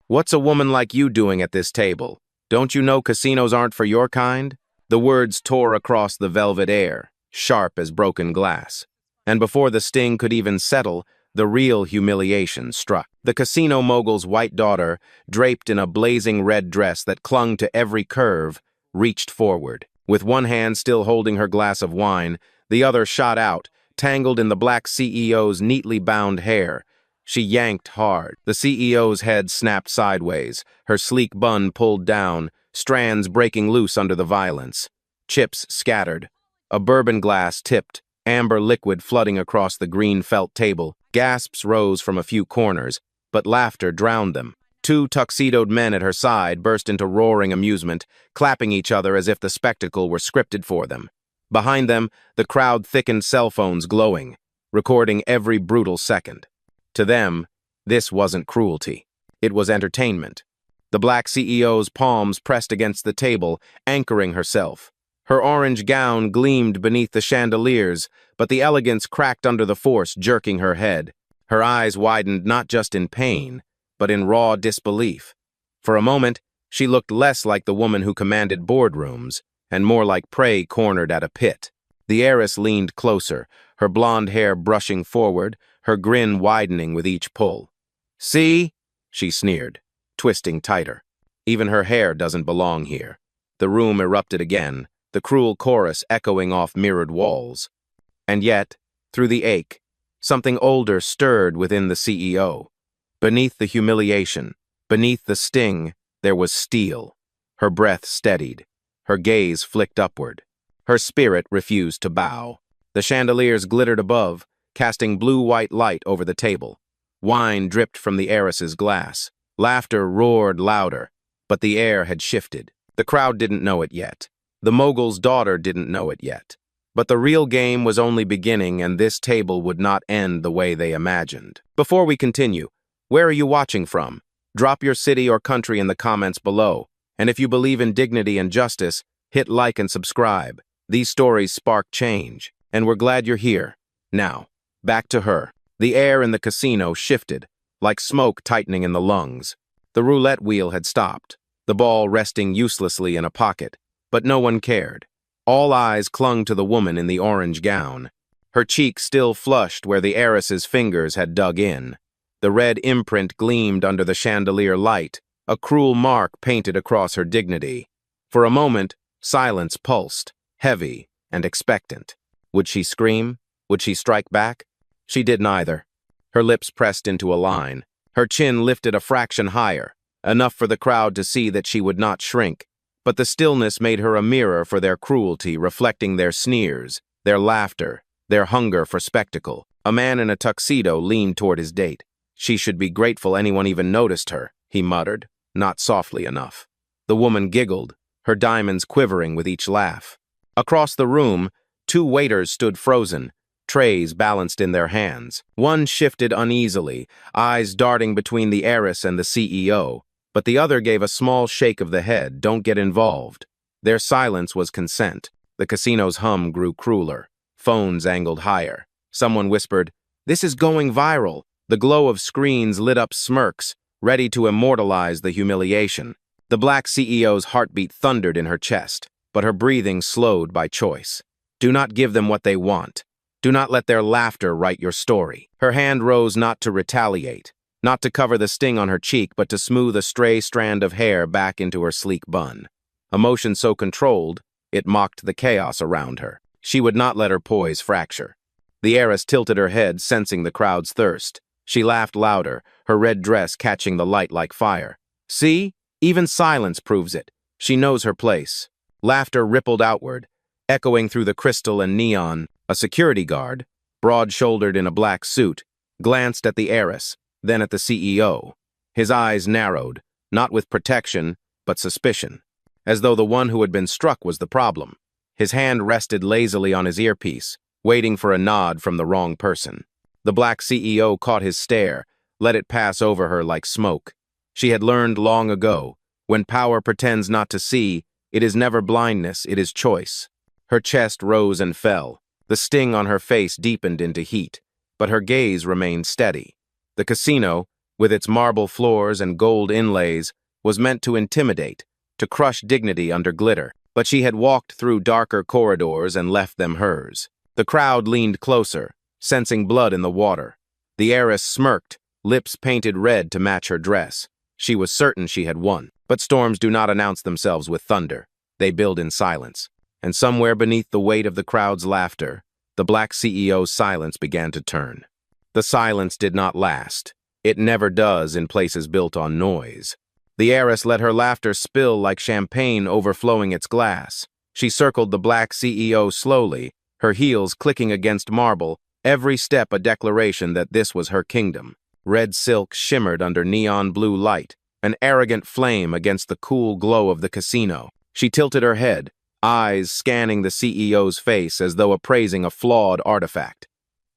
"What's a woman like you doing at this table? Don't you know casinos aren't for your kind?" The words tore across the velvet air, sharp as broken glass. And before the sting could even settle, the real humiliation struck. The casino mogul's white daughter, draped in a blazing red dress that clung to every curve, reached forward. With one hand still holding her glass of wine, the other shot out, tangled in the black CEO's neatly bound hair. She yanked hard. The CEO's head snapped sideways, her sleek bun pulled down, strands breaking loose under the violence. Chips scattered. A bourbon glass tipped, amber liquid flooding across the green felt table. Gasps rose from a few corners, but laughter drowned them. Two tuxedoed men at her side burst into roaring amusement, clapping each other as if the spectacle were scripted for them. Behind them, the crowd thickened, cell phones glowing, recording every brutal second. To them, this wasn't cruelty. It was entertainment. The black CEO's palms pressed against the table, anchoring herself. Her orange gown gleamed beneath the chandeliers, but the elegance cracked under the force, jerking her head. Her eyes widened not just in pain, but in raw disbelief. For a moment, she looked less like the woman who commanded boardrooms, and more like prey cornered at a pit. The heiress leaned closer, her blonde hair brushing forward, her grin widening with each pull. "See?" she sneered, twisting tighter. "Even her hair doesn't belong here." The room erupted again, the cruel chorus echoing off mirrored walls. And yet, through the ache, something older stirred within the CEO. Beneath the humiliation, beneath the sting, there was steel. Her breath steadied. Her gaze flicked upward. Her spirit refused to bow. The chandeliers glittered above, casting blue-white light over the table. Wine dripped from the heiress's glass. Laughter roared louder, but the air had shifted. The crowd didn't know it yet. The mogul's daughter didn't know it yet. But the real game was only beginning, and this table would not end the way they imagined. Before we continue, where are you watching from? Drop your city or country in the comments below. And if you believe in dignity and justice, hit like and subscribe. These stories spark change, and we're glad you're here. Now, back to her. The air in the casino shifted, like smoke tightening in the lungs. The roulette wheel had stopped, the ball resting uselessly in a pocket, but no one cared. All eyes clung to the woman in the orange gown. Her cheek still flushed where the heiress's fingers had dug in. The red imprint gleamed under the chandelier light, a cruel mark painted across her dignity. For a moment, silence pulsed, heavy and expectant. Would she scream? Would she strike back? She did neither. Her lips pressed into a line. Her chin lifted a fraction higher, enough for the crowd to see that she would not shrink. But the stillness made her a mirror for their cruelty, reflecting their sneers, their laughter, their hunger for spectacle. A man in a tuxedo leaned toward his date. "She should be grateful anyone even noticed her," he muttered, not softly enough. The woman giggled, her diamonds quivering with each laugh. Across the room, two waiters stood frozen, trays balanced in their hands. One shifted uneasily, eyes darting between the heiress and the CEO, but the other gave a small shake of the head. "Don't get involved." Their silence was consent. The casino's hum grew crueler. Phones angled higher. Someone whispered, "This is going viral." The glow of screens lit up smirks, ready to immortalize the humiliation. The black CEO's heartbeat thundered in her chest, but her breathing slowed by choice. Do not give them what they want. Do not let their laughter write your story. Her hand rose not to retaliate, not to cover the sting on her cheek, but to smooth a stray strand of hair back into her sleek bun. Emotion so controlled, it mocked the chaos around her. She would not let her poise fracture. The heiress tilted her head, sensing the crowd's thirst. She laughed louder, her red dress catching the light like fire. "See? Even silence proves it. She knows her place." Laughter rippled outward, echoing through the crystal and neon. A security guard, broad-shouldered in a black suit, glanced at the heiress, then at the CEO. His eyes narrowed, not with protection, but suspicion, as though the one who had been struck was the problem. His hand rested lazily on his earpiece, waiting for a nod from the wrong person. The black CEO caught his stare, let it pass over her like smoke. She had learned long ago, when power pretends not to see, it is never blindness, it is choice. Her chest rose and fell. The sting on her face deepened into heat, but her gaze remained steady. The casino, with its marble floors and gold inlays, was meant to intimidate, to crush dignity under glitter. But she had walked through darker corridors and left them hers. The crowd leaned closer, sensing blood in the water. The heiress smirked, lips painted red to match her dress. She was certain she had won. But storms do not announce themselves with thunder. They build in silence. And somewhere beneath the weight of the crowd's laughter, the Black CEO's silence began to turn. The silence did not last. It never does in places built on noise. The heiress let her laughter spill like champagne overflowing its glass. She circled the Black CEO slowly, her heels clicking against marble, every step a declaration that this was her kingdom. Red silk shimmered under neon blue light, an arrogant flame against the cool glow of the casino. She tilted her head, eyes scanning the CEO's face as though appraising a flawed artifact.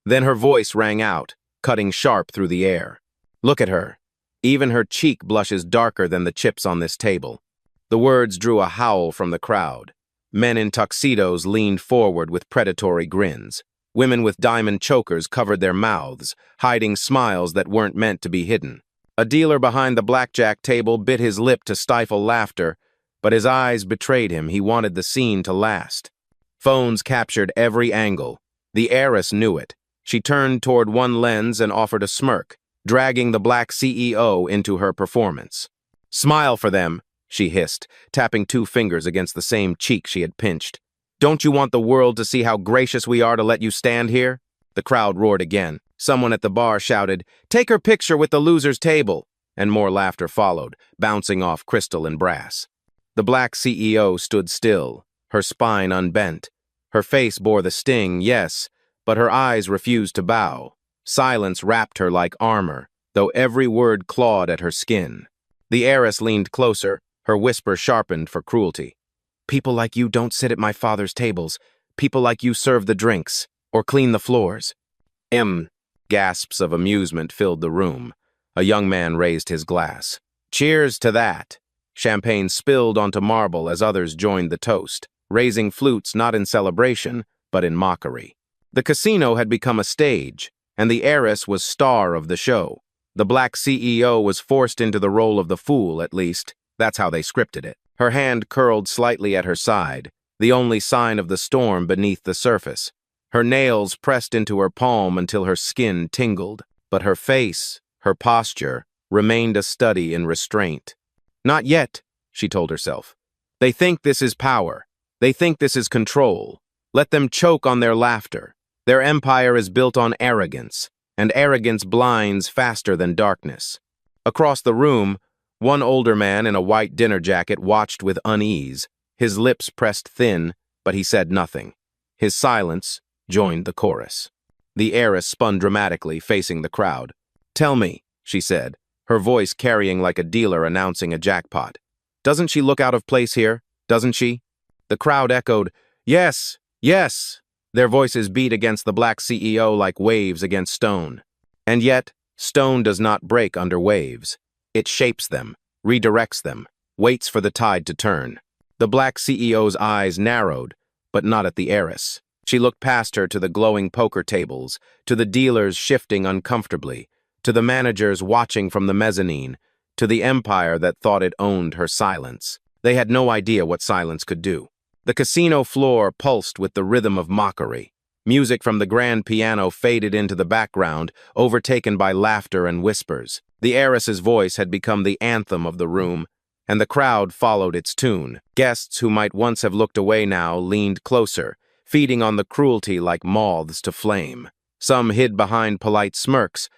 Then her voice rang out, cutting sharp through the air. Look at her. Even her cheek blushes darker than the chips on this table. The words drew a howl from the crowd. Men in tuxedos leaned forward with predatory grins. Women with diamond chokers covered their mouths, hiding smiles that weren't meant to be hidden. A dealer behind the blackjack table bit his lip to stifle laughter, but his eyes betrayed him. He wanted the scene to last. Phones captured every angle. The heiress knew it. She turned toward one lens and offered a smirk, dragging the Black CEO into her performance. "Smile for them," she hissed, tapping 2 fingers against the same cheek she had pinched. "Don't you want the world to see how gracious we are to let you stand here?" The crowd roared again. Someone at the bar shouted, "Take her picture with the loser's table," and more laughter followed, bouncing off crystal and brass. The Black CEO stood still, her spine unbent. Her face bore the sting, yes, but her eyes refused to bow. Silence wrapped her like armor, though every word clawed at her skin. The heiress leaned closer, her whisper sharpened for cruelty. "People like you don't sit at my father's tables. People like you serve the drinks, or clean the floors." Gasps of amusement filled the room. A young man raised his glass. "Cheers to that." Champagne spilled onto marble as others joined the toast, raising flutes not in celebration, but in mockery. The casino had become a stage, and the heiress was star of the show. The Black CEO was forced into the role of the fool, at least. That's how they scripted it. Her hand curled slightly at her side, the only sign of the storm beneath the surface. Her nails pressed into her palm until her skin tingled, but her face, her posture, remained a study in restraint. "Not yet," she told herself. "They think this is power. They think this is control. Let them choke on their laughter. Their empire is built on arrogance, and arrogance blinds faster than darkness." Across the room, one older man in a white dinner jacket watched with unease, his lips pressed thin, but he said nothing. His silence joined the chorus. The heiress spun dramatically, facing the crowd. "Tell me," she said, her voice carrying like a dealer announcing a jackpot. "Doesn't she look out of place here? Doesn't she?" The crowd echoed, "Yes, yes." Their voices beat against the Black CEO like waves against stone. And yet, stone does not break under waves. It shapes them, redirects them, waits for the tide to turn. The Black CEO's eyes narrowed, but not at the heiress. She looked past her to the glowing poker tables, to the dealers shifting uncomfortably, to the managers watching from the mezzanine, to the empire that thought it owned her silence. They had no idea what silence could do. The casino floor pulsed with the rhythm of mockery. Music from the grand piano faded into the background, overtaken by laughter and whispers. The heiress's voice had become the anthem of the room, and the crowd followed its tune. Guests who might once have looked away now leaned closer, feeding on the cruelty like moths to flame. Some hid behind polite smirks,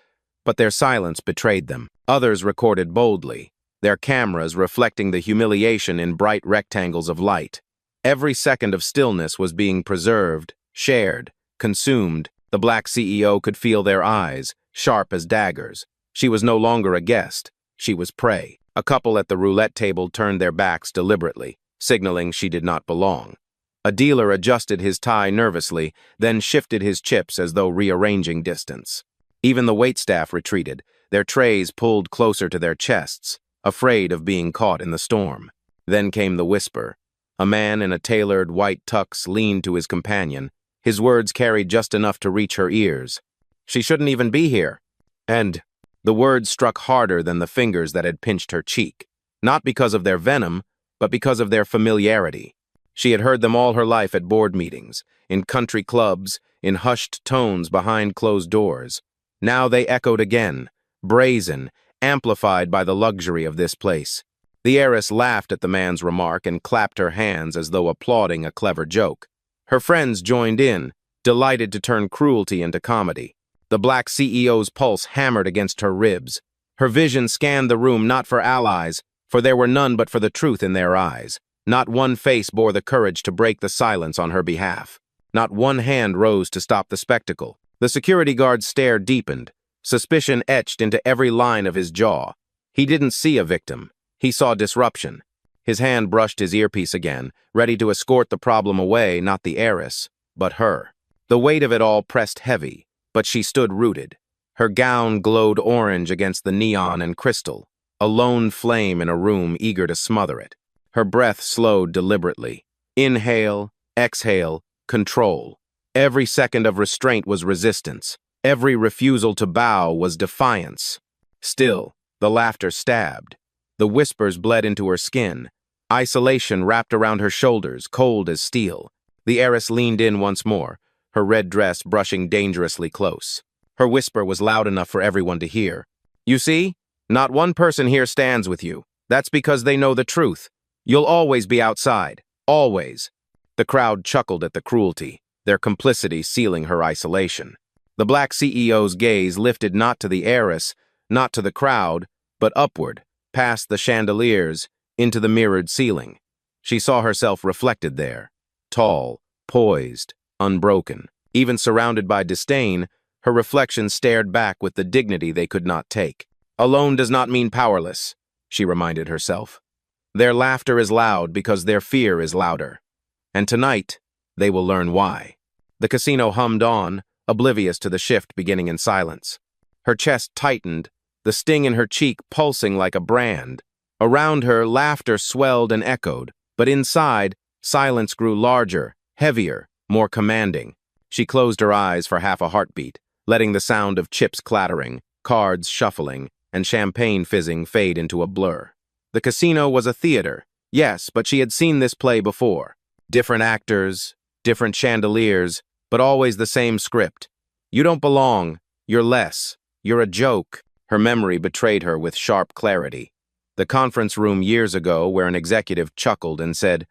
but their silence betrayed them. Others recorded boldly, their cameras reflecting the humiliation in bright rectangles of light. Every second of stillness was being preserved, shared, consumed. The Black CEO could feel their eyes, sharp as daggers. She was no longer a guest. She was prey. A couple at the roulette table turned their backs deliberately, signaling she did not belong. A dealer adjusted his tie nervously, then shifted his chips as though rearranging distance. Even the waitstaff retreated, their trays pulled closer to their chests, afraid of being caught in the storm. Then came the whisper. A man in a tailored white tux leaned to his companion. His words carried just enough to reach her ears. "She shouldn't even be here." And The words struck harder than the fingers that had pinched her cheek, not because of their venom, but because of their familiarity. She had heard them all her life at board meetings, in country clubs, in hushed tones behind closed doors. Now they echoed again, brazen, amplified by the luxury of this place. The heiress laughed at the man's remark and clapped her hands as though applauding a clever joke. Her friends joined in, delighted to turn cruelty into comedy. The black CEO's pulse hammered against her ribs. Her vision scanned the room not for allies, for there were none but for the truth in their eyes. Not one face bore the courage to break the silence on her behalf. Not one hand rose to stop the spectacle. The security guard's stare deepened, suspicion etched into every line of his jaw. He didn't see a victim. He saw disruption. His hand brushed his earpiece again, ready to escort the problem away, not the heiress, but her. The weight of it all pressed heavy, but she stood rooted. Her gown glowed orange against the neon and crystal, a lone flame in a room eager to smother it. Her breath slowed deliberately. Inhale, exhale, control. Every second of restraint was resistance. Every refusal to bow was defiance. Still, the laughter stabbed. The whispers bled into her skin. Isolation wrapped around her shoulders, cold as steel. The heiress leaned in once more, her red dress brushing dangerously close. Her whisper was loud enough for everyone to hear. "You see? Not one person here stands with you. That's because they know the truth. You'll always be outside. Always." The crowd chuckled at the cruelty, their complicity sealing her isolation. The black CEO's gaze lifted not to the heiress, not to the crowd, but upward, past the chandeliers, into the mirrored ceiling. She saw herself reflected there, tall, poised, unbroken. Even surrounded by disdain, her reflection stared back with the dignity they could not take. Alone does not mean powerless, she reminded herself. Their laughter is loud because their fear is louder. And tonight, they will learn why. The casino hummed on, oblivious to the shift beginning in silence. Her chest tightened, the sting in her cheek pulsing like a brand. Around her, laughter swelled and echoed, but inside, silence grew larger, heavier, more commanding. She closed her eyes for half a heartbeat, letting the sound of chips clattering, cards shuffling, and champagne fizzing fade into a blur. The casino was a theater, yes, but she had seen this play before. Different actors, different chandeliers, but always the same script. You don't belong, you're less, you're a joke. Her memory betrayed her with sharp clarity. The conference room years ago where an executive chuckled and said,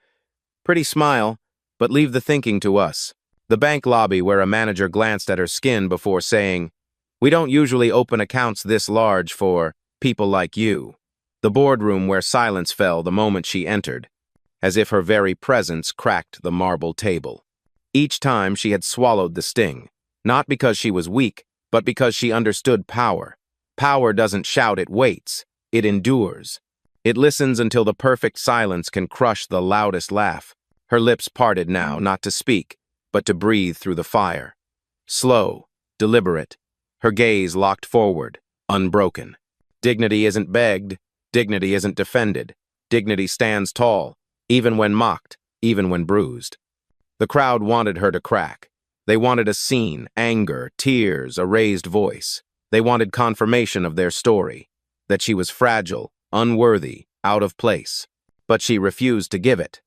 "Pretty smile, but leave the thinking to us." The bank lobby where a manager glanced at her skin before saying, "We don't usually open accounts this large for people like you." The boardroom where silence fell the moment she entered, as if her very presence cracked the marble table. Each time she had swallowed the sting, not because she was weak, but because she understood power. Power doesn't shout, it waits. It endures. It listens until the perfect silence can crush the loudest laugh. Her lips parted now, not to speak, but to breathe through the fire. Slow, deliberate, her gaze locked forward, unbroken. Dignity isn't begged, dignity isn't defended. Dignity stands tall, even when mocked, even when bruised. The crowd wanted her to crack. They wanted a scene, anger, tears, a raised voice. They wanted confirmation of their story, that she was fragile, unworthy, out of place. But she refused to give it.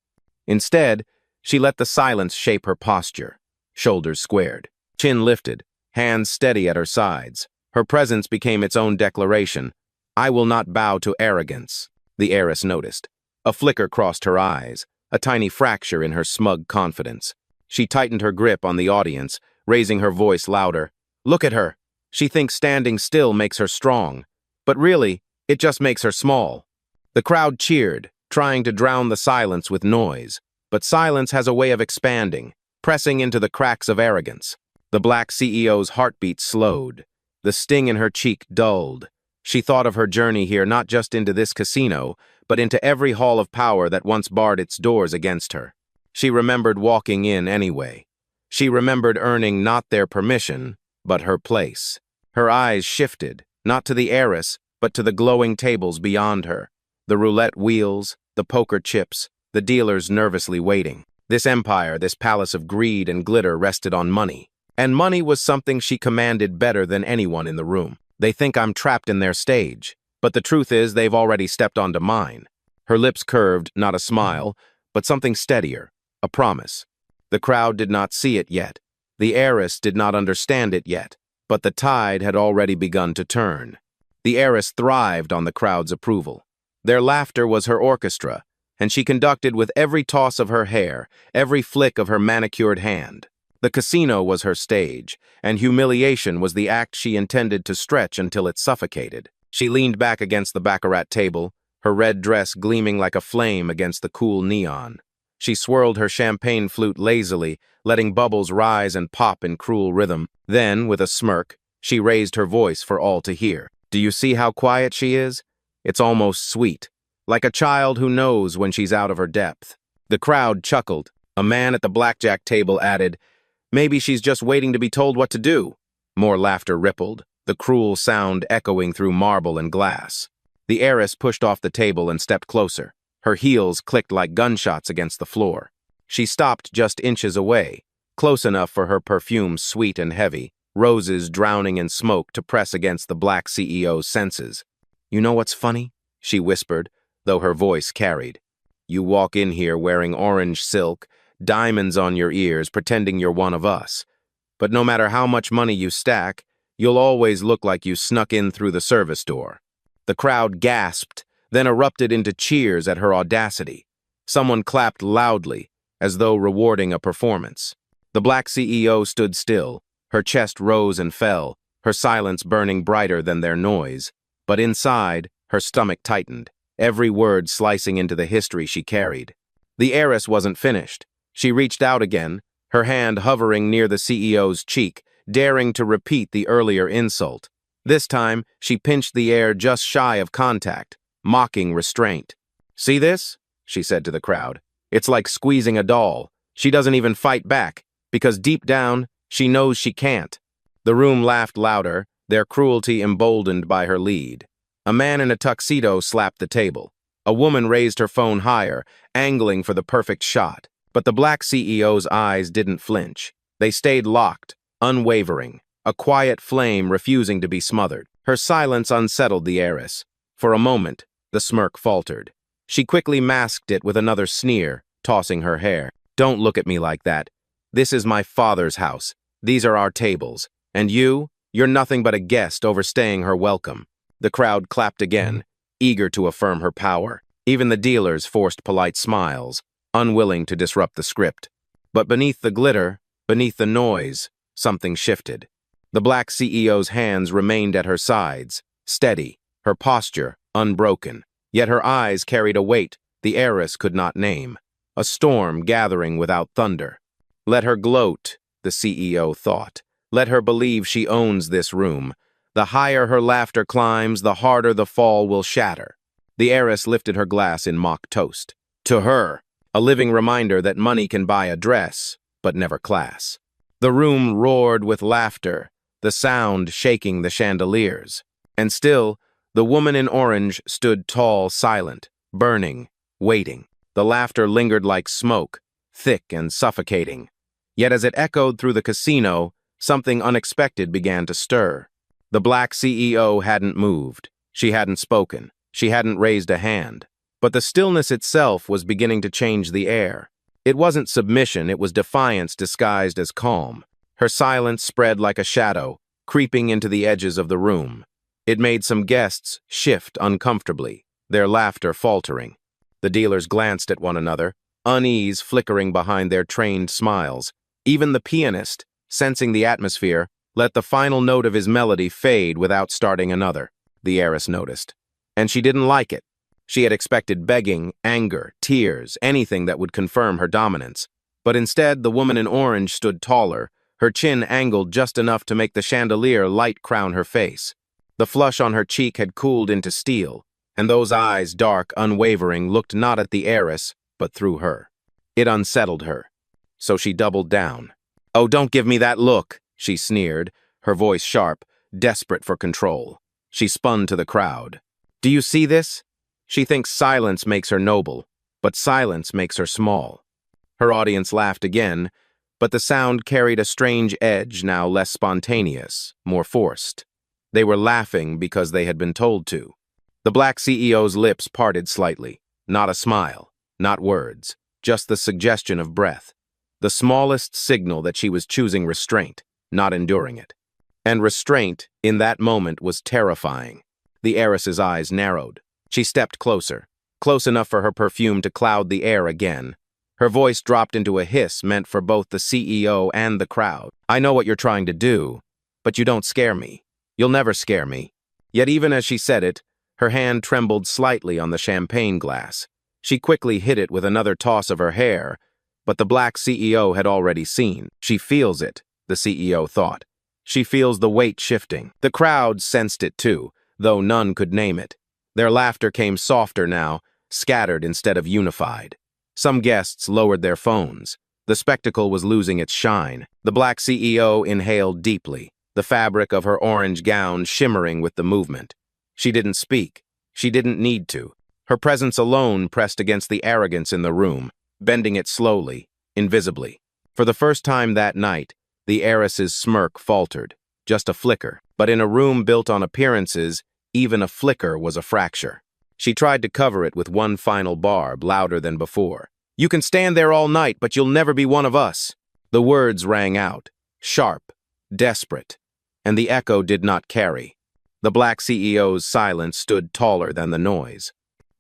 Instead, she let the silence shape her posture, shoulders squared, chin lifted, hands steady at her sides. Her presence became its own declaration. "I will not bow to arrogance," the heiress noticed. A flicker crossed her eyes, a tiny fracture in her smug confidence. She tightened her grip on the audience, raising her voice louder. "Look at her. She thinks standing still makes her strong. But really, it just makes her small." The crowd cheered, trying to drown the silence with noise. But silence has a way of expanding, pressing into the cracks of arrogance. The black CEO's heartbeat slowed. The sting in her cheek dulled. She thought of her journey here not just into this casino, but into every hall of power that once barred its doors against her. She remembered walking in anyway. She remembered earning not their permission, but her place. Her eyes shifted, not to the heiress, but to the glowing tables beyond her. The roulette wheels, the poker chips, the dealers nervously waiting. This empire, this palace of greed and glitter rested on money. And money was something she commanded better than anyone in the room. They think I'm trapped in their stage, but the truth is they've already stepped onto mine. Her lips curved, not a smile, but something steadier, a promise. The crowd did not see it yet. The heiress did not understand it yet, but the tide had already begun to turn. The heiress thrived on the crowd's approval. Their laughter was her orchestra, and she conducted with every toss of her hair, every flick of her manicured hand. The casino was her stage, and humiliation was the act she intended to stretch until it suffocated. She leaned back against the baccarat table, her red dress gleaming like a flame against the cool neon. She swirled her champagne flute lazily, letting bubbles rise and pop in cruel rhythm. Then, with a smirk, she raised her voice for all to hear. Do you see how quiet she is? It's almost sweet, like a child who knows when she's out of her depth. The crowd chuckled. A man at the blackjack table added, "Maybe she's just waiting to be told what to do." More laughter rippled, the cruel sound echoing through marble and glass. The heiress pushed off the table and stepped closer. Her heels clicked like gunshots against the floor. She stopped just inches away, close enough for her perfume sweet and heavy, roses drowning in smoke to press against the black CEO's senses. "You know what's funny?" she whispered, though her voice carried. "You walk in here wearing orange silk, diamonds on your ears, pretending you're one of us. But no matter how much money you stack, you'll always look like you snuck in through the service door." The crowd gasped, then erupted into cheers at her audacity. Someone clapped loudly, as though rewarding a performance. The black CEO stood still, her chest rose and fell, her silence burning brighter than their noise. But inside, her stomach tightened, every word slicing into the history she carried. The heiress wasn't finished. She reached out again, her hand hovering near the CEO's cheek, daring to repeat the earlier insult. This time, she pinched the air just shy of contact, mocking restraint. "See this?" she said to the crowd. "It's like squeezing a doll. She doesn't even fight back, because deep down, she knows she can't." The room laughed louder, their cruelty emboldened by her lead. A man in a tuxedo slapped the table. A woman raised her phone higher, angling for the perfect shot. But the black CEO's eyes didn't flinch. They stayed locked, unwavering, a quiet flame refusing to be smothered. Her silence unsettled the heiress. For a moment, the smirk faltered. She quickly masked it with another sneer, tossing her hair. "Don't look at me like that. This is my father's house. These are our tables. And you're nothing but a guest overstaying her welcome." The crowd clapped again, eager to affirm her power. Even the dealers forced polite smiles, unwilling to disrupt the script. But beneath the glitter, beneath the noise, something shifted. The black CEO's hands remained at her sides, steady, her posture unbroken. Yet her eyes carried a weight the heiress could not name, a storm gathering without thunder. Let her gloat, the CEO thought. Let her believe she owns this room. The higher her laughter climbs, the harder the fall will shatter. The heiress lifted her glass in mock toast. To her, a living reminder that money can buy a dress, but never class. The room roared with laughter, the sound shaking the chandeliers. And still, the woman in orange stood tall, silent, burning, waiting. The laughter lingered like smoke, thick and suffocating. Yet as it echoed through the casino, something unexpected began to stir. The black CEO hadn't moved. She hadn't spoken. She hadn't raised a hand. But the stillness itself was beginning to change the air. It wasn't submission, it was defiance disguised as calm. Her silence spread like a shadow, creeping into the edges of the room. It made some guests shift uncomfortably, their laughter faltering. The dealers glanced at one another, unease flickering behind their trained smiles. Even the pianist, sensing the atmosphere, let the final note of his melody fade without starting another, the heiress noticed. And she didn't like it. She had expected begging, anger, tears, anything that would confirm her dominance. But instead, the woman in orange stood taller, her chin angled just enough to make the chandelier light crown her face. The flush on her cheek had cooled into steel, and those eyes, dark, unwavering, looked not at the heiress, but through her. It unsettled her. So she doubled down. "Oh, don't give me that look," she sneered, her voice sharp, desperate for control. She spun to the crowd. "Do you see this? She thinks silence makes her noble, but silence makes her small." Her audience laughed again, but the sound carried a strange edge, now less spontaneous, more forced. They were laughing because they had been told to. The black CEO's lips parted slightly. Not a smile, not words, just the suggestion of breath. The smallest signal that she was choosing restraint, not enduring it. And restraint, in that moment, was terrifying. The heiress's eyes narrowed. She stepped closer, close enough for her perfume to cloud the air again. Her voice dropped into a hiss meant for both the CEO and the crowd. I know what you're trying to do, but you don't scare me. You'll never scare me. Yet even as she said it, her hand trembled slightly on the champagne glass. She quickly hid it with another toss of her hair, but the black CEO had already seen. She feels it, the CEO thought. She feels the weight shifting. The crowd sensed it too, though none could name it. Their laughter came softer now, scattered instead of unified. Some guests lowered their phones. The spectacle was losing its shine. The black CEO inhaled deeply, the fabric of her orange gown shimmering with the movement. She didn't speak. She didn't need to. Her presence alone pressed against the arrogance in the room, bending it slowly, invisibly. For the first time that night, the heiress's smirk faltered. Just a flicker. But in a room built on appearances, even a flicker was a fracture. She tried to cover it with one final barb, louder than before. You can stand there all night, but you'll never be one of us. The words rang out, sharp, desperate, and the echo did not carry. The black CEO's silence stood taller than the noise.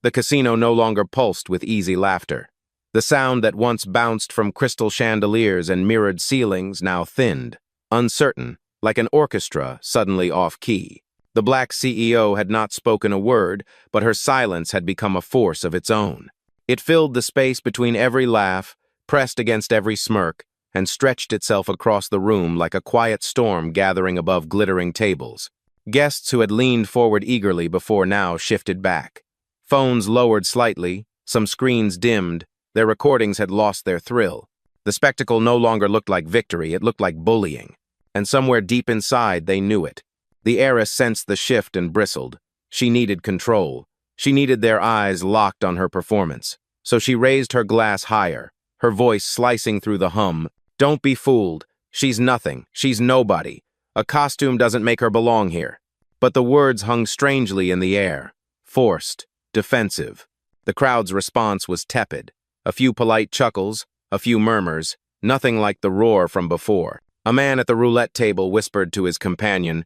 The casino no longer pulsed with easy laughter. The sound that once bounced from crystal chandeliers and mirrored ceilings now thinned, uncertain, like an orchestra suddenly off-key. The black CEO had not spoken a word, but her silence had become a force of its own. It filled the space between every laugh, pressed against every smirk, and stretched itself across the room like a quiet storm gathering above glittering tables. Guests who had leaned forward eagerly before now shifted back. Phones lowered slightly, some screens dimmed, their recordings had lost their thrill. The spectacle no longer looked like victory, it looked like bullying. And somewhere deep inside, they knew it. The heiress sensed the shift and bristled. She needed control. She needed their eyes locked on her performance. So she raised her glass higher, her voice slicing through the hum. Don't be fooled. She's nothing. She's nobody. A costume doesn't make her belong here. But the words hung strangely in the air. Forced. Defensive. The crowd's response was tepid. A few polite chuckles, a few murmurs, nothing like the roar from before. A man at the roulette table whispered to his companion,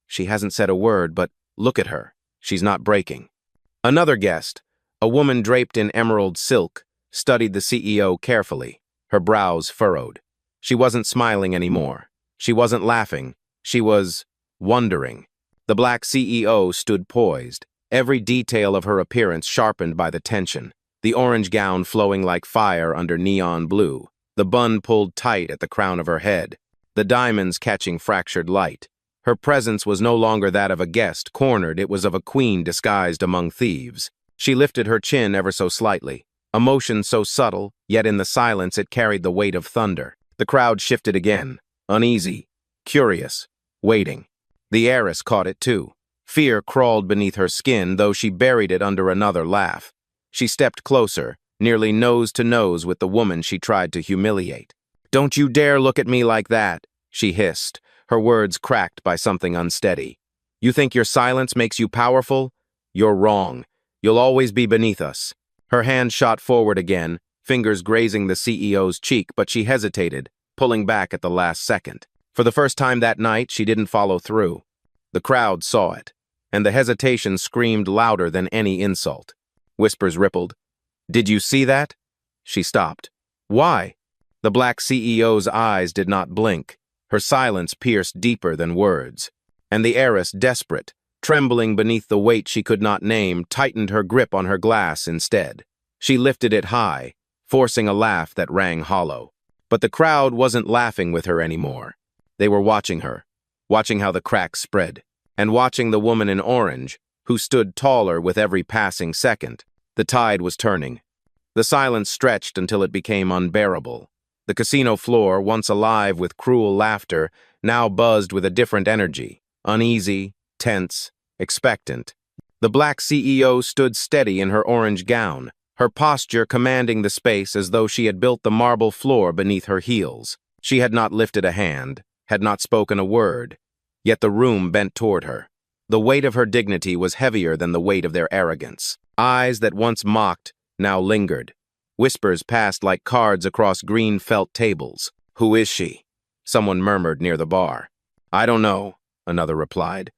She hasn't said a word, but look at her. She's not breaking. Another guest, a woman draped in emerald silk, studied the CEO carefully, her brows furrowed. She wasn't smiling anymore. She wasn't laughing. She was wondering. The black CEO stood poised, every detail of her appearance sharpened by the tension, the orange gown flowing like fire under neon blue, the bun pulled tight at the crown of her head, the diamonds catching fractured light. Her presence was no longer that of a guest cornered, it was of a queen disguised among thieves. She lifted her chin ever so slightly, a motion so subtle, yet in the silence it carried the weight of thunder. The crowd shifted again, uneasy, curious, waiting. The heiress caught it too. Fear crawled beneath her skin, though she buried it under another laugh. She stepped closer, nearly nose to nose with the woman she tried to humiliate. Don't you dare look at me like that, she hissed, her words cracked by something unsteady. You think your silence makes you powerful? You're wrong. You'll always be beneath us. Her hand shot forward again, fingers grazing the CEO's cheek, but she hesitated, pulling back at the last second. For the first time that night, she didn't follow through. The crowd saw it, and the hesitation screamed louder than any insult. Whispers rippled. Did you see that? She stopped. Why? The black CEO's eyes did not blink. Her silence pierced deeper than words. And the heiress, desperate, trembling beneath the weight she could not name, tightened her grip on her glass instead. She lifted it high, forcing a laugh that rang hollow. But the crowd wasn't laughing with her anymore. They were watching her, watching how the cracks spread, and watching the woman in orange, who stood taller with every passing second. The tide was turning. The silence stretched until it became unbearable. The casino floor, once alive with cruel laughter, now buzzed with a different energy, uneasy, tense, expectant. The black CEO stood steady in her orange gown, her posture commanding the space as though she had built the marble floor beneath her heels. She had not lifted a hand, had not spoken a word, yet the room bent toward her. The weight of her dignity was heavier than the weight of their arrogance. Eyes that once mocked now lingered. Whispers passed like cards across green felt tables. "Who is she?" Someone murmured near the bar. "I don't know," another replied.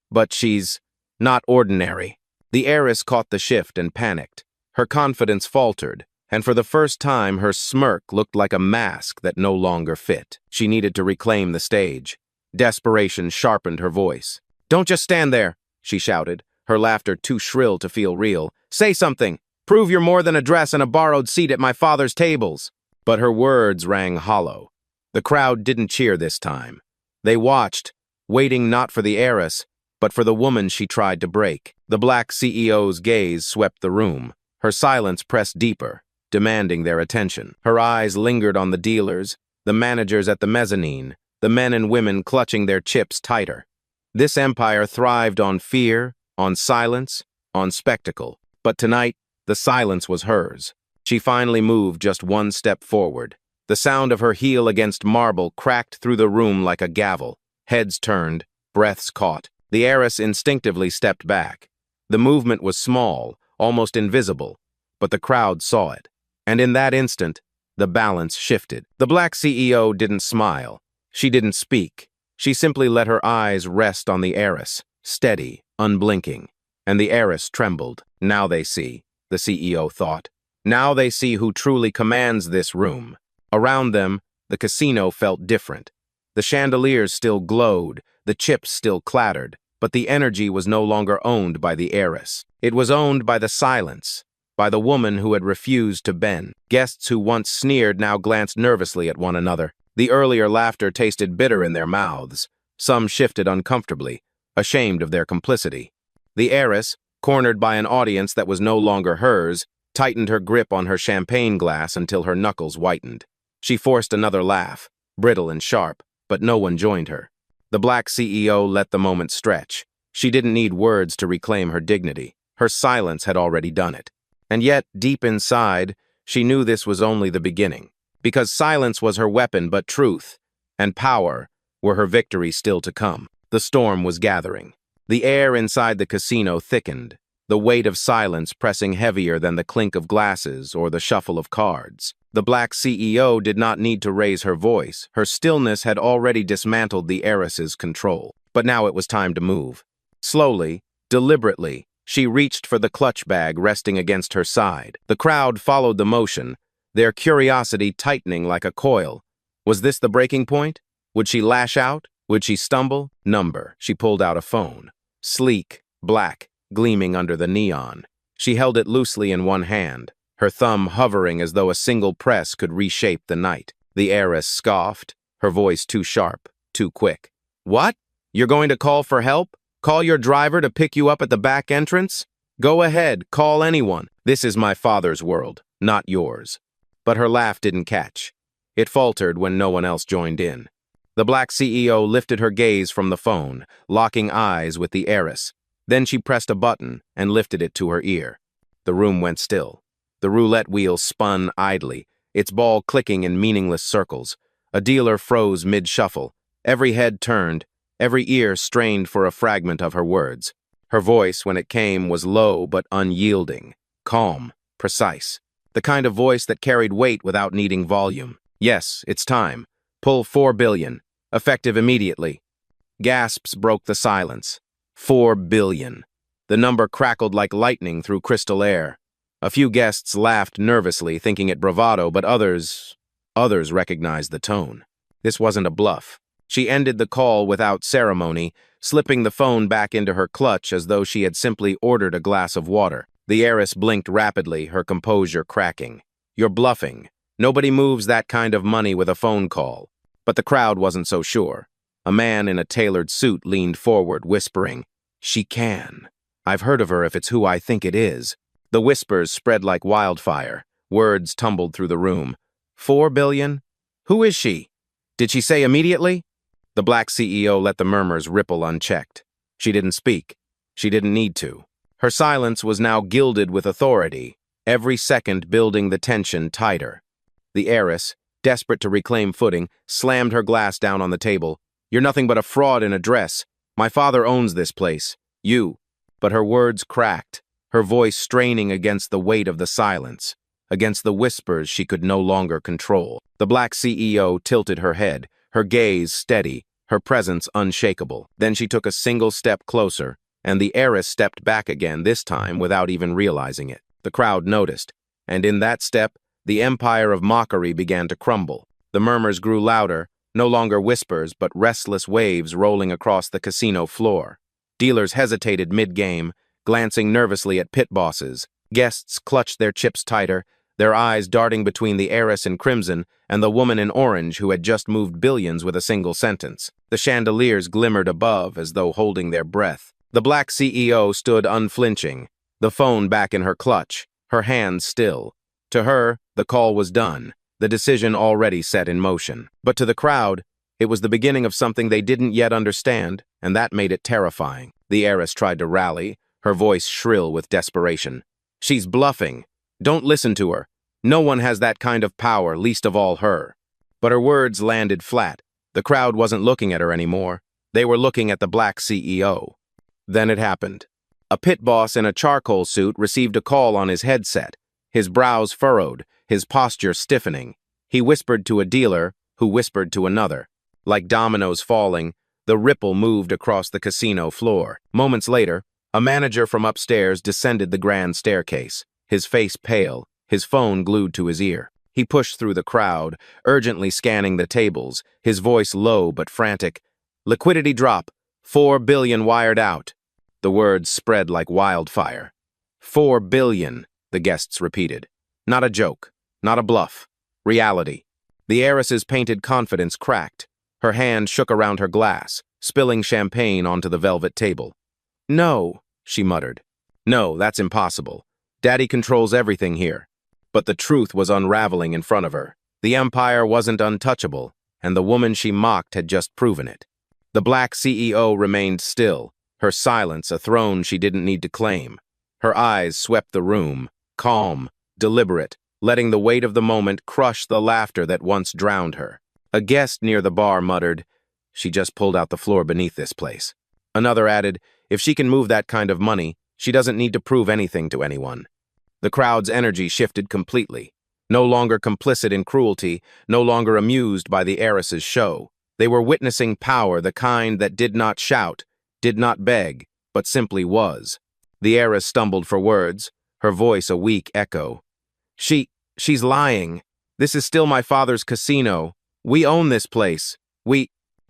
"But she's not ordinary." The heiress caught the shift and panicked. Her confidence faltered, and for the first time her smirk looked like a mask that no longer fit. She needed to reclaim the stage. Desperation sharpened her voice. "Don't just stand there," she shouted, her laughter too shrill to feel real. "Say something! Prove you're more than a dress and a borrowed seat at my father's tables." But her words rang hollow. The crowd didn't cheer this time. They watched, waiting not for the heiress, but for the woman she tried to break. The black CEO's gaze swept the room. Her silence pressed deeper, demanding their attention. Her eyes lingered on the dealers, the managers at the mezzanine, the men and women clutching their chips tighter. This empire thrived on fear, on silence, on spectacle. But tonight, the silence was hers. She finally moved just one step forward. The sound of her heel against marble cracked through the room like a gavel. Heads turned, breaths caught. The heiress instinctively stepped back. The movement was small, almost invisible, but the crowd saw it. And in that instant, the balance shifted. The black CEO didn't smile. She didn't speak. She simply let her eyes rest on the heiress, steady, unblinking. And the heiress trembled. Now they see, the CEO thought. Now they see who truly commands this room. Around them, the casino felt different. The chandeliers still glowed, the chips still clattered, but the energy was no longer owned by the heiress. It was owned by the silence, by the woman who had refused to bend. Guests who once sneered now glanced nervously at one another. The earlier laughter tasted bitter in their mouths. Some shifted uncomfortably, ashamed of their complicity. The heiress, cornered by an audience that was no longer hers, tightened her grip on her champagne glass until her knuckles whitened. She forced another laugh, brittle and sharp, but no one joined her. The black CEO let the moment stretch. She didn't need words to reclaim her dignity. Her silence had already done it. And yet, deep inside, she knew this was only the beginning. Because silence was her weapon, but truth and power were her victory still to come. The storm was gathering. The air inside the casino thickened, the weight of silence pressing heavier than the clink of glasses or the shuffle of cards. The black CEO did not need to raise her voice. Her stillness had already dismantled the heiress's control. But now it was time to move. Slowly, deliberately, she reached for the clutch bag resting against her side. The crowd followed the motion, their curiosity tightening like a coil. Was this the breaking point? Would she lash out? Would she stumble? Number. She pulled out a phone. Sleek, black, gleaming under the neon. She held it loosely in one hand, her thumb hovering as though a single press could reshape the night. The heiress scoffed, her voice too sharp, too quick. "What? You're going to call for help? Call your driver to pick you up at the back entrance? Go ahead, call anyone. This is my father's world, not yours." But her laugh didn't catch. It faltered when no one else joined in. The black CEO lifted her gaze from the phone, locking eyes with the heiress. Then she pressed a button and lifted it to her ear. The room went still. The roulette wheel spun idly, its ball clicking in meaningless circles. A dealer froze mid-shuffle. Every head turned, every ear strained for a fragment of her words. Her voice, when it came, was low but unyielding, calm, precise. The kind of voice that carried weight without needing volume. "Yes, it's time. Pull 4 billion. Effective immediately." Gasps broke the silence. 4 billion. The number crackled like lightning through crystal air. A few guests laughed nervously, thinking it bravado, but others recognized the tone. This wasn't a bluff. She ended the call without ceremony, slipping the phone back into her clutch as though she had simply ordered a glass of water. The heiress blinked rapidly, her composure cracking. "You're bluffing. Nobody moves that kind of money with a phone call." But the crowd wasn't so sure. A man in a tailored suit leaned forward, whispering, "She can. I've heard of her if it's who I think it is." The whispers spread like wildfire. Words tumbled through the room. 4 billion? Who is she? Did she say immediately? The black CEO let the murmurs ripple unchecked. She didn't speak. She didn't need to. Her silence was now gilded with authority, every second building the tension tighter. The heiress, desperate to reclaim footing, slammed her glass down on the table. "You're nothing but a fraud in a dress. My father owns this place. You. But her words cracked, her voice straining against the weight of the silence, against the whispers she could no longer control. The black CEO tilted her head, her gaze steady, her presence unshakable. Then she took a single step closer, and the heiress stepped back again, this time without even realizing it. The crowd noticed, and in that step, the empire of mockery began to crumble. The murmurs grew louder, no longer whispers, but restless waves rolling across the casino floor. Dealers hesitated mid-game, glancing nervously at pit bosses. Guests clutched their chips tighter, their eyes darting between the heiress in crimson and the woman in orange who had just moved billions with a single sentence. The chandeliers glimmered above as though holding their breath. The black CEO stood unflinching, the phone back in her clutch, her hands still. To her, the call was done, the decision already set in motion. But to the crowd, it was the beginning of something they didn't yet understand, and that made it terrifying. The heiress tried to rally, her voice shrill with desperation. She's bluffing. Don't listen to her. No one has that kind of power, least of all her. But her words landed flat. The crowd wasn't looking at her anymore. They were looking at the black CEO. Then it happened. A pit boss in a charcoal suit received a call on his headset, his brows furrowed, his posture stiffening. He whispered to a dealer, who whispered to another. Like dominoes falling, the ripple moved across the casino floor. Moments later, a manager from upstairs descended the grand staircase, his face pale, his phone glued to his ear. He pushed through the crowd, urgently scanning the tables, his voice low but frantic. Liquidity drop. 4 billion wired out. The words spread like wildfire. 4 billion, the guests repeated. Not a joke, not a bluff. Reality. The heiress's painted confidence cracked. Her hand shook around her glass, spilling champagne onto the velvet table. No, she muttered. No, that's impossible. Daddy controls everything here. But the truth was unraveling in front of her. The empire wasn't untouchable, and the woman she mocked had just proven it. The black CEO remained still, her silence a throne she didn't need to claim. Her eyes swept the room, calm, deliberate, letting the weight of the moment crush the laughter that once drowned her. A guest near the bar muttered, "She just pulled out the floor beneath this place." Another added, "If she can move that kind of money, she doesn't need to prove anything to anyone." The crowd's energy shifted completely. No longer complicit in cruelty, no longer amused by the heiress's show. They were witnessing power, the kind that did not shout, did not beg, but simply was. The heiress stumbled for words, her voice a weak echo. She's lying. This is still my father's casino. We own this place.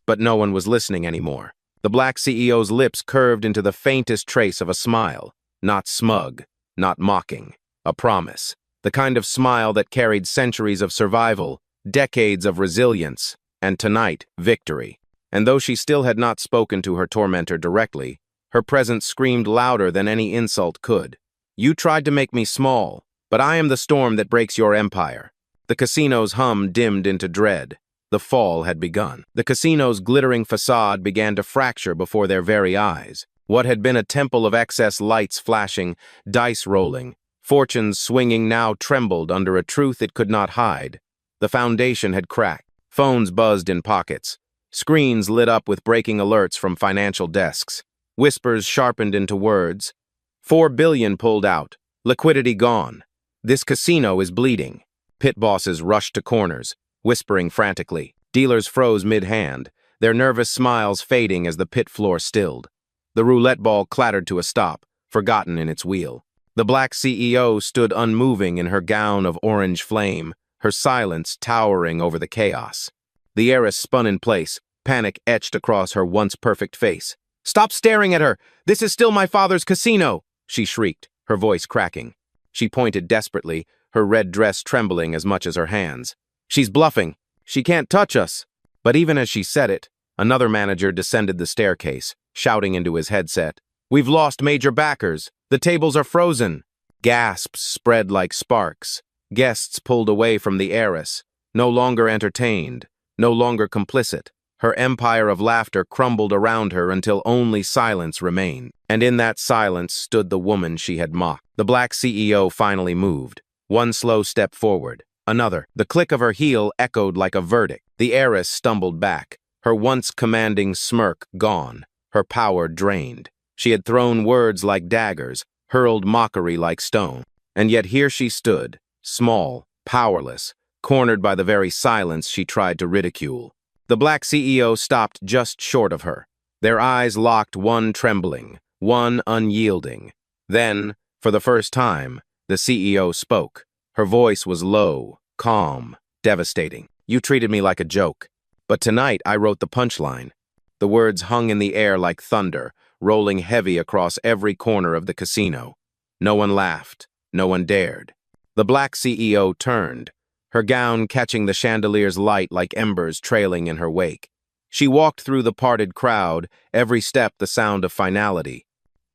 But no one was listening anymore. The black CEO's lips curved into the faintest trace of a smile. Not smug, not mocking. A promise. The kind of smile that carried centuries of survival, decades of resilience, and tonight, victory. And though she still had not spoken to her tormentor directly, her presence screamed louder than any insult could. You tried to make me small, but I am the storm that breaks your empire. The casino's hum dimmed into dread. The fall had begun. The casino's glittering facade began to fracture before their very eyes. What had been a temple of excess lights flashing, dice rolling, fortunes swinging now trembled under a truth it could not hide. The foundation had cracked. Phones buzzed in pockets. Screens lit up with breaking alerts from financial desks. Whispers sharpened into words. 4 billion pulled out. Liquidity gone. This casino is bleeding. Pit bosses rushed to corners, whispering frantically. Dealers froze mid-hand, their nervous smiles fading as the pit floor stilled. The roulette ball clattered to a stop, forgotten in its wheel. The black CEO stood unmoving in her gown of orange flame, her silence towering over the chaos. The heiress spun in place, panic etched across her once perfect face. "Stop staring at her! This is still my father's casino!" she shrieked, her voice cracking. She pointed desperately, her red dress trembling as much as her hands. "She's bluffing! She can't touch us!" But even as she said it, another manager descended the staircase, shouting into his headset, "We've lost major backers! The tables are frozen!" Gasps spread like sparks. Guests pulled away from the heiress, no longer entertained, no longer complicit. Her empire of laughter crumbled around her until only silence remained. And in that silence stood the woman she had mocked. The black CEO finally moved. One slow step forward. Another. The click of her heel echoed like a verdict. The heiress stumbled back, her once commanding smirk gone, her power drained. She had thrown words like daggers, hurled mockery like stone. And yet here she stood, small, powerless, cornered by the very silence she tried to ridicule. The black CEO stopped just short of her. Their eyes locked, one trembling, one unyielding. Then, for the first time, the CEO spoke. Her voice was low, calm, devastating. "You treated me like a joke. But tonight I wrote the punchline." The words hung in the air like thunder, rolling heavy across every corner of the casino. No one laughed. No one dared. The black CEO turned, her gown catching the chandelier's light like embers trailing in her wake. She walked through the parted crowd, every step the sound of finality.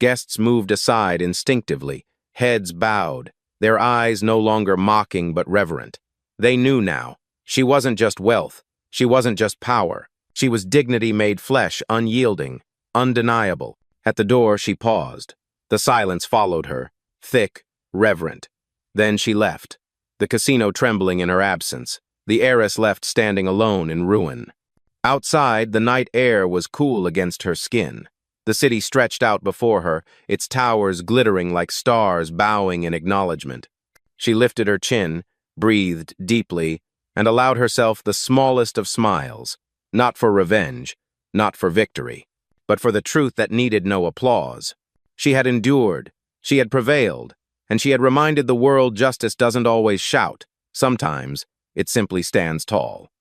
Guests moved aside instinctively, heads bowed, their eyes no longer mocking but reverent. They knew now. She wasn't just wealth. She wasn't just power. She was dignity made flesh, unyielding, undeniable. At the door, she paused. The silence followed her, thick, reverent. Then she left, the casino trembling in her absence, the heiress left standing alone in ruin. Outside, the night air was cool against her skin. The city stretched out before her, its towers glittering like stars bowing in acknowledgement. She lifted her chin, breathed deeply, and allowed herself the smallest of smiles, not for revenge, not for victory, but for the truth that needed no applause. She had endured, she had prevailed, and she had reminded the world justice doesn't always shout. Sometimes it simply stands tall.